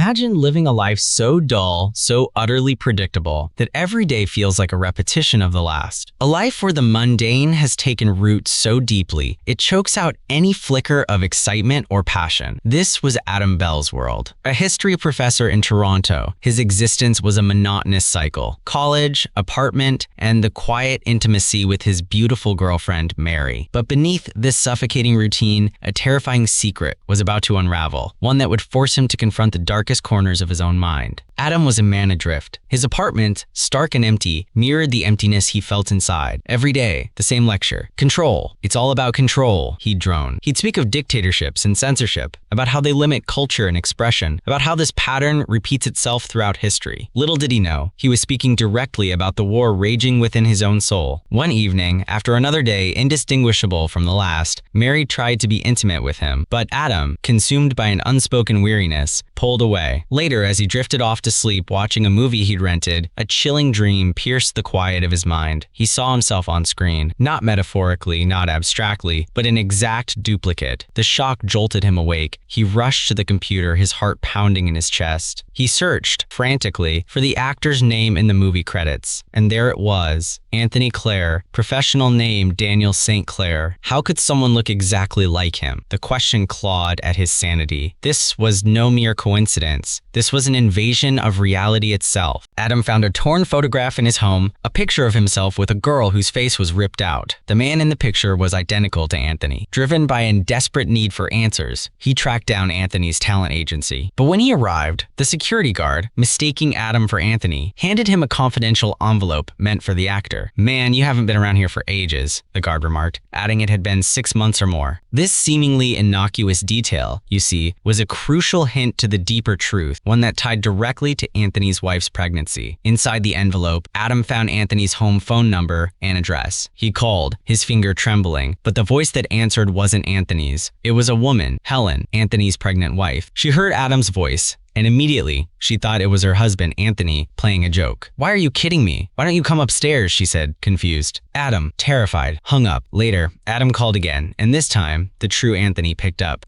Imagine living a life so dull, so utterly predictable, that every day feels like a repetition of the last. A life where the mundane has taken root so deeply, it chokes out any flicker of excitement or passion. This was Adam Bell's world. A history professor in Toronto, his existence was a monotonous cycle. College, apartment, and the quiet intimacy with his beautiful girlfriend, Mary. But beneath this suffocating routine, a terrifying secret was about to unravel, one that would force him to confront the darkest corners of his own mind. Adam was a man adrift. His apartment, stark and empty, mirrored the emptiness he felt inside. Every day, the same lecture. Control. It's all about control, he'd drone. He'd speak of dictatorships and censorship, about how they limit culture and expression, about how this pattern repeats itself throughout history. Little did he know, he was speaking directly about the war raging within his own soul. One evening, after another day indistinguishable from the last, Mary tried to be intimate with him, but Adam, consumed by an unspoken weariness, pulled away. Later, as he drifted off to sleep watching a movie he'd rented, a chilling dream pierced the quiet of his mind. He saw himself on screen, not metaphorically, not abstractly, but an exact duplicate. The shock jolted him awake. He rushed to the computer, his heart pounding in his chest. He searched, frantically, for the actor's name in the movie credits, and there it was. Anthony Clare, professional name Daniel St. Clair. How could someone look exactly like him? The question clawed at his sanity. This was no mere coincidence. This was an invasion of reality itself. Adam found a torn photograph in his home, a picture of himself with a girl whose face was ripped out. The man in the picture was identical to Anthony. Driven by a desperate need for answers, he tracked down Anthony's talent agency. But when he arrived, the security guard, mistaking Adam for Anthony, handed him a confidential envelope meant for the actor. "Man, you haven't been around here for ages," the guard remarked, adding it had been 6 months or more. This seemingly innocuous detail, you see, was a crucial hint to the deeper truth, one that tied directly to Anthony's wife's pregnancy. Inside the envelope, Adam found Anthony's home phone number and address. He called, his finger trembling, but the voice that answered wasn't Anthony's. It was a woman, Helen, Anthony's pregnant wife. She heard Adam's voice, and immediately, she thought it was her husband, Anthony, playing a joke. "Why are you kidding me? Why don't you come upstairs?" she said, confused. Adam, terrified, hung up. Later, Adam called again, and this time, the true Anthony picked up.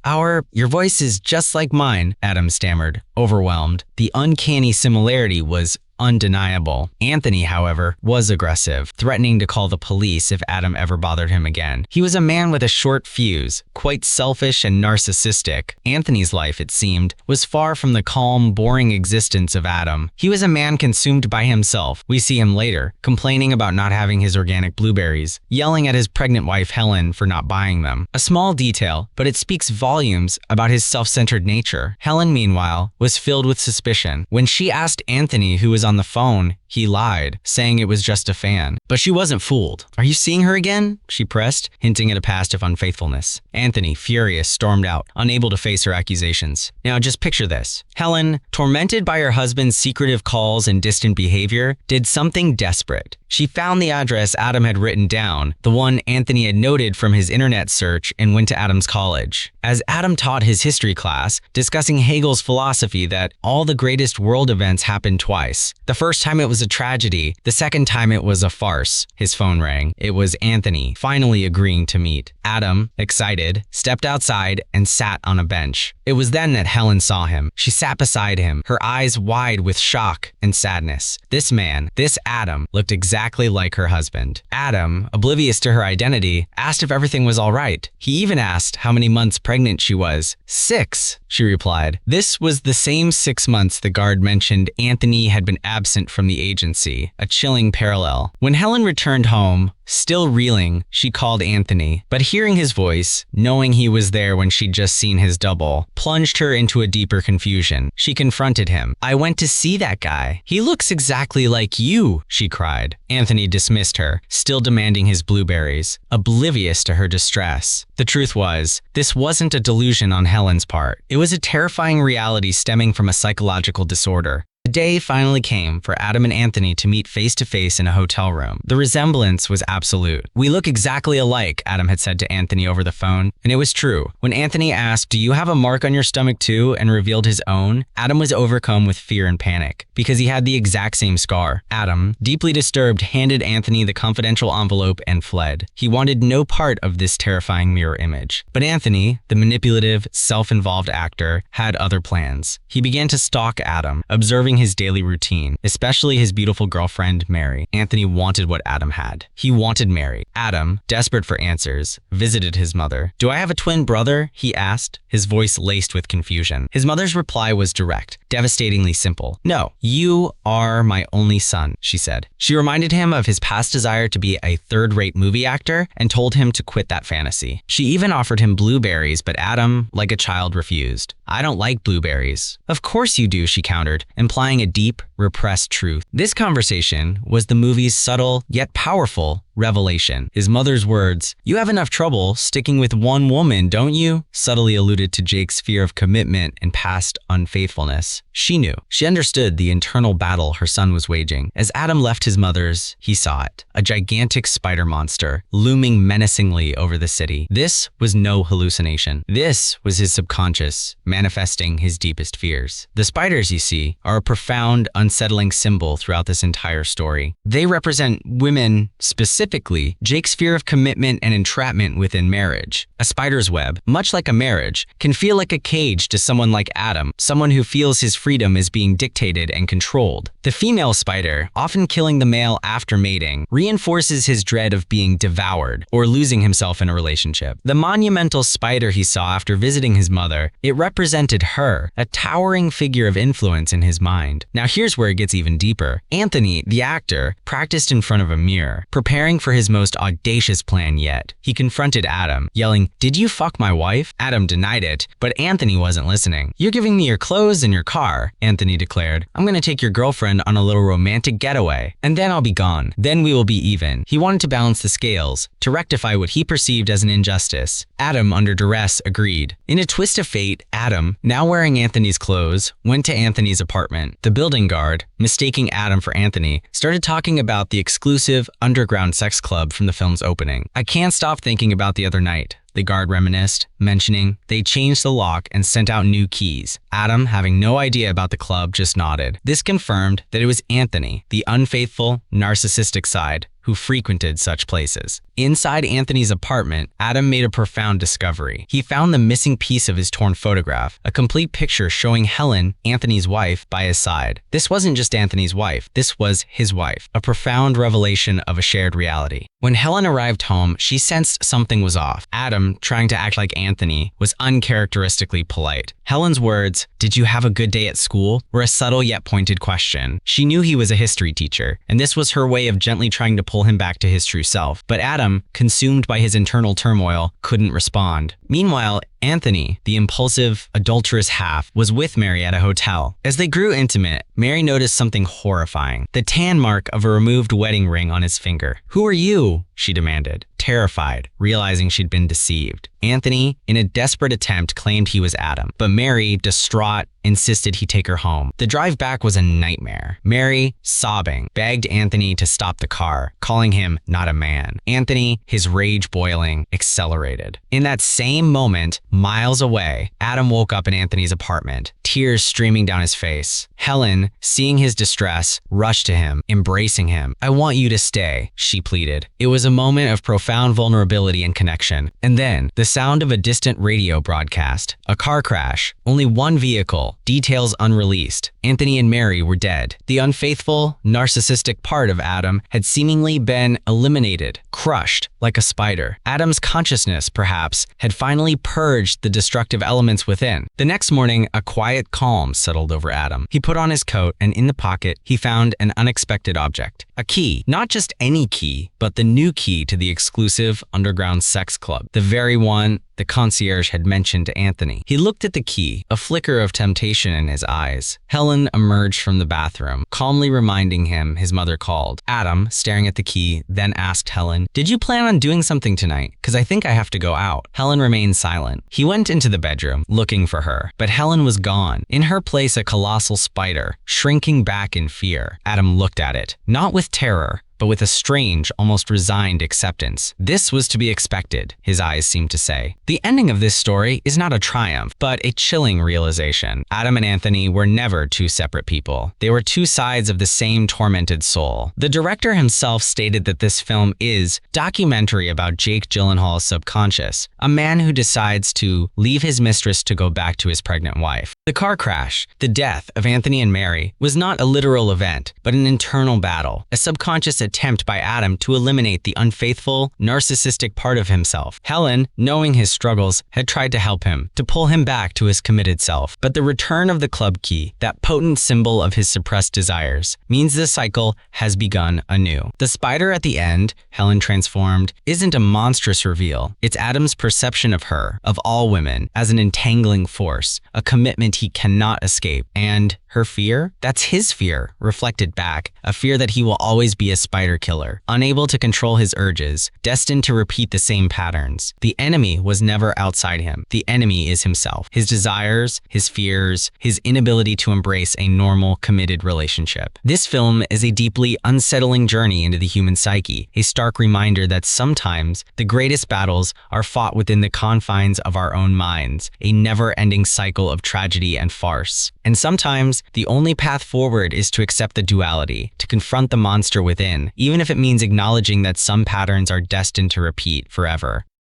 Your voice is just like mine," Adam stammered, overwhelmed. The uncanny similarity was undeniable. Anthony, however, was aggressive, threatening to call the police if Adam ever bothered him again. He was a man with a short fuse, quite selfish and narcissistic. Anthony's life, it seemed, was far from the calm, boring existence of Adam. He was a man consumed by himself. We see him later, complaining about not having his organic blueberries, yelling at his pregnant wife Helen for not buying them. A small detail, but it speaks volumes about his self-centered nature. Helen, meanwhile, was filled with suspicion. When she asked Anthony who was on the phone, he lied, saying it was just a fan. But she wasn't fooled. "Are you seeing her again?" she pressed, hinting at a past of unfaithfulness. Anthony, furious, stormed out, unable to face her accusations. Now just picture this. Helen, tormented by her husband's secretive calls and distant behavior, did something desperate. She found the address Adam had written down, the one Anthony had noted from his internet search, and went to Adam's college. As Adam taught his history class, discussing Hegel's philosophy that all the greatest world events happen twice. The first time it was a tragedy, the second time it was a farce. His phone rang. It was Anthony, finally agreeing to meet. Adam, excited, stepped outside and sat on a bench. It was then that Helen saw him. She sat beside him, her eyes wide with shock and sadness. This man, this Adam, looked exactly like her husband. Adam, oblivious to her identity, asked if everything was all right. He even asked how many months pregnant she was. 6, she replied. This was the same 6 months the guard mentioned Anthony had been absent from the agency, a chilling parallel. When Helen returned home, still reeling, she called Anthony, but hearing his voice, knowing he was there when she'd just seen his double, plunged her into a deeper confusion. She confronted him. "I went to see that guy. He looks exactly like you," she cried. Anthony dismissed her, still demanding his blueberries, oblivious to her distress. The truth was, this wasn't a delusion on Helen's part. It was a terrifying reality stemming from a psychological disorder. The day finally came for Adam and Anthony to meet face to face in a hotel room. The resemblance was absolute. "We look exactly alike," Adam had said to Anthony over the phone, and it was true. When Anthony asked, "Do you have a mark on your stomach too?" and revealed his own, Adam was overcome with fear and panic because he had the exact same scar. Adam, deeply disturbed, handed Anthony the confidential envelope and fled. He wanted no part of this terrifying mirror image. But Anthony, the manipulative, self-involved actor, had other plans. He began to stalk Adam, observing his daily routine, especially his beautiful girlfriend, Mary. Anthony wanted what Adam had. He wanted Mary. Adam, desperate for answers, visited his mother. "Do I have a twin brother?" he asked, his voice laced with confusion. His mother's reply was direct, devastatingly simple. "No, you are my only son," she said. She reminded him of his past desire to be a third-rate movie actor and told him to quit that fantasy. She even offered him blueberries, but Adam, like a child, refused. "I don't like blueberries." "Of course you do," she countered, implying a deep, repressed truth. This conversation was the movie's subtle, yet powerful, revelation. His mother's words, "You have enough trouble sticking with one woman, don't you?" subtly alluded to Jake's fear of commitment and past unfaithfulness. She knew. She understood the internal battle her son was waging. As Adam left his mother's, he saw it. A gigantic spider monster, looming menacingly over the city. This was no hallucination. This was his subconscious, manifesting his deepest fears. The spiders, you see, are a profound, unsettling symbol throughout this entire story. They represent women, specifically Jake's fear of commitment and entrapment within marriage. A spider's web, much like a marriage, can feel like a cage to someone like Adam, someone who feels his freedom is being dictated and controlled. The female spider, often killing the male after mating, reinforces his dread of being devoured or losing himself in a relationship. The monumental spider he saw after visiting his mother, it represented her, a towering figure of influence in his mind. Now here's where it gets even deeper. Anthony, the actor, practiced in front of a mirror, preparing for his most audacious plan yet. He confronted Adam, yelling, "Did you fuck my wife?" Adam denied it, but Anthony wasn't listening. "You're giving me your clothes and your car," Anthony declared. "I'm gonna take your girlfriend on a little romantic getaway, and then I'll be gone. Then we will be even." He wanted to balance the scales, to rectify what he perceived as an injustice. Adam, under duress, agreed. In a twist of fate, Adam, now wearing Anthony's clothes, went to Anthony's apartment. The building guard, mistaking Adam for Anthony, started talking about the exclusive underground sex club from the film's opening. "I can't stop thinking about the other night," the guard reminisced, mentioning they changed the lock and sent out new keys. Adam, having no idea about the club, just nodded. This confirmed that it was Anthony, the unfaithful, narcissistic side, who frequented such places. Inside Anthony's apartment, Adam made a profound discovery. He found the missing piece of his torn photograph, a complete picture showing Helen, Anthony's wife, by his side. This wasn't just Anthony's wife, this was his wife, a profound revelation of a shared reality. When Helen arrived home, she sensed something was off. Adam, trying to act like Anthony, was uncharacteristically polite. Helen's words, "Did you have a good day at school?" were a subtle yet pointed question. She knew he was a history teacher, and this was her way of gently trying to pull him back to his true self. But Adam, consumed by his internal turmoil, couldn't respond. Meanwhile, Anthony, the impulsive, adulterous half, was with Mary at a hotel. As they grew intimate, Mary noticed something horrifying, the tan mark of a removed wedding ring on his finger. "Who are you?" she demanded, terrified, realizing she'd been deceived. Anthony, in a desperate attempt, claimed he was Adam, but Mary, distraught, insisted he take her home. The drive back was a nightmare. Mary, sobbing, begged Anthony to stop the car, calling him not a man. Anthony, his rage boiling, accelerated. In that same moment, miles away, Adam woke up in Anthony's apartment, tears streaming down his face. Helen, seeing his distress, rushed to him, embracing him. "I want you to stay," she pleaded. It was a moment of profound vulnerability and connection. And then, the sound of a distant radio broadcast. A car crash. Only one vehicle. Details unreleased. Anthony and Mary were dead. The unfaithful, narcissistic part of Adam had seemingly been eliminated, crushed like a spider. Adam's consciousness, perhaps, had finally purged the destructive elements within. The next morning, a quiet calm settled over Adam. He put on his coat, and in the pocket, he found an unexpected object. A key. Not just any key, but the new key to the exclusive underground sex club. The very one the concierge had mentioned to Anthony. He looked at the key, a flicker of temptation in his eyes. Helen emerged from the bathroom, calmly reminding him his mother called. Adam, staring at the key, then asked Helen, "Did you plan on doing something tonight? Because I think I have to go out." Helen remained silent. He went into the bedroom, looking for her, but Helen was gone. In her place, a colossal spider spider, shrinking back in fear. Adam looked at it, not with terror, but with a strange, almost resigned acceptance. This was to be expected, his eyes seemed to say. The ending of this story is not a triumph, but a chilling realization. Adam and Anthony were never two separate people. They were two sides of the same tormented soul. The director himself stated that this film is a documentary about Jake Gyllenhaal's subconscious, a man who decides to leave his mistress to go back to his pregnant wife. The car crash, the death of Anthony and Mary, was not a literal event, but an internal battle, a subconscious attempt by Adam to eliminate the unfaithful, narcissistic part of himself. Helen, knowing his struggles, had tried to help him, to pull him back to his committed self. But the return of the club key, that potent symbol of his suppressed desires, means the cycle has begun anew. The spider at the end, Helen transformed, isn't a monstrous reveal. It's Adam's perception of her, of all women, as an entangling force, a commitment he cannot escape. And her fear? That's his fear, reflected back, a fear that he will always be a spider killer, unable to control his urges, destined to repeat the same patterns. The enemy was never outside him. The enemy is himself, his desires, his fears, his inability to embrace a normal, committed relationship. This film is a deeply unsettling journey into the human psyche, a stark reminder that sometimes the greatest battles are fought within the confines of our own minds, a never-ending cycle of tragedy and farce. And sometimes the only path forward is to accept the duality, to confront the monster within, even if it means acknowledging that some patterns are destined to repeat forever.